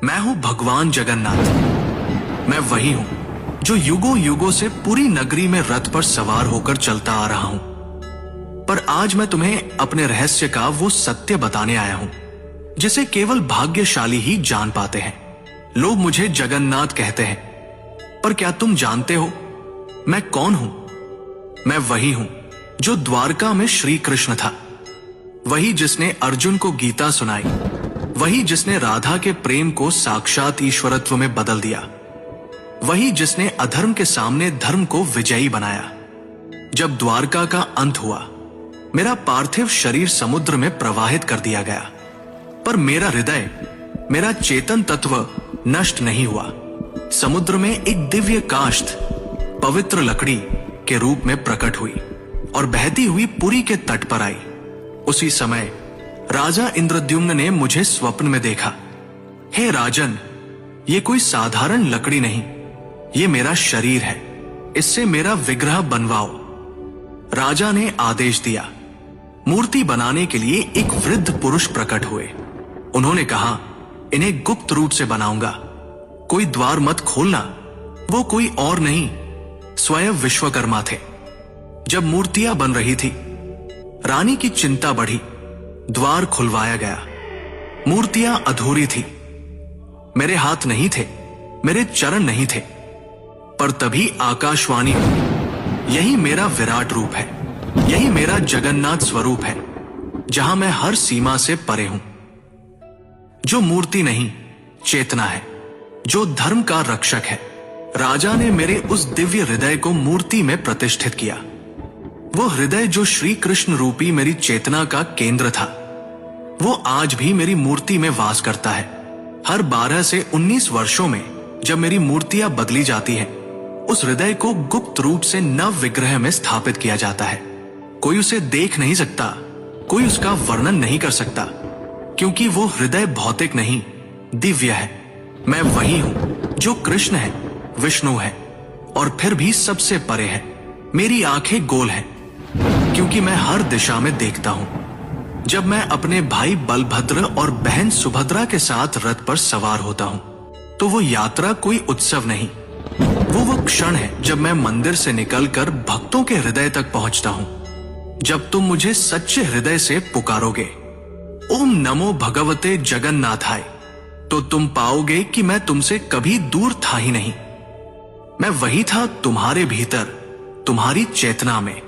मैं हूं भगवान जगन्नाथ। मैं वही हूं जो युगों युगों से पूरी नगरी में रथ पर सवार होकर चलता आ रहा हूं। पर आज मैं तुम्हें अपने रहस्य का वो सत्य बताने आया हूं जिसे केवल भाग्यशाली ही जान पाते हैं। लोग मुझे जगन्नाथ कहते हैं, पर क्या तुम जानते हो मैं कौन हूं? मैं वही हूं जो द्वारका में श्री कृष्ण था, वही जिसने अर्जुन को गीता सुनाई, वही जिसने राधा के प्रेम को साक्षात ईश्वरत्व में बदल दिया, वही जिसने अधर्म के सामने धर्म को विजयी बनाया। जब द्वारका का अंत हुआ, मेरा पार्थिव शरीर समुद्र में प्रवाहित कर दिया गया, पर मेरा हृदय, मेरा चेतन तत्व नष्ट नहीं हुआ। समुद्र में एक दिव्य काष्ठ पवित्र लकड़ी के रूप में प्रकट हुई और बहती हुई पुरी के तट पर आई। उसी समय राजा इंद्रद्युम्न ने मुझे स्वप्न में देखा। हे राजन, ये कोई साधारण लकड़ी नहीं, ये मेरा शरीर है, इससे मेरा विग्रह बनवाओ। राजा ने आदेश दिया। मूर्ति बनाने के लिए एक वृद्ध पुरुष प्रकट हुए। उन्होंने कहा, इन्हें गुप्त रूप से बनाऊंगा, कोई द्वार मत खोलना। वो कोई और नहीं, स्वयं विश्वकर्मा थे। जब मूर्तियां बन रही थी, रानी की चिंता बढ़ी। द्वार खुलवाया गया। मूर्तियां अधूरी थी। मेरे हाथ नहीं थे, मेरे चरण नहीं थे, पर तभी आकाशवाणी हुई, यही मेरा विराट रूप है, यही मेरा जगन्नाथ स्वरूप है, जहां मैं हर सीमा से परे हूं। जो मूर्ति नहीं, चेतना है, जो धर्म का रक्षक है। राजा ने मेरे उस दिव्य हृदय को मूर्ति में प्रतिष्ठित किया। वो हृदय जो श्री कृष्ण रूपी मेरी चेतना का केंद्र था, वो आज भी मेरी मूर्ति में वास करता है। हर 12 से 19 वर्षों में जब मेरी मूर्तियां बदली जाती हैं, उस हृदय को गुप्त रूप से नव विग्रह में स्थापित किया जाता है। कोई उसे देख नहीं सकता, कोई उसका वर्णन नहीं कर सकता, क्योंकि वो हृदय भौतिक नहीं, दिव्य है। मैं वही हूं जो कृष्ण है, विष्णु है और फिर भी सबसे परे है। मेरी आंखें गोल हैं क्योंकि मैं हर दिशा में देखता हूं। जब मैं अपने भाई बलभद्र और बहन सुभद्रा के साथ रथ पर सवार होता हूं, तो वो यात्रा कोई उत्सव नहीं, वो क्षण है जब मैं मंदिर से निकलकर भक्तों के हृदय तक पहुंचता हूं। जब तुम मुझे सच्चे हृदय से पुकारोगे, ओम नमो भगवते जगन्नाथाय, तो तुम पाओगे कि मैं तुमसे कभी दूर था ही नहीं। मैं वही था तुम्हारे भीतर, तुम्हारी चेतना में।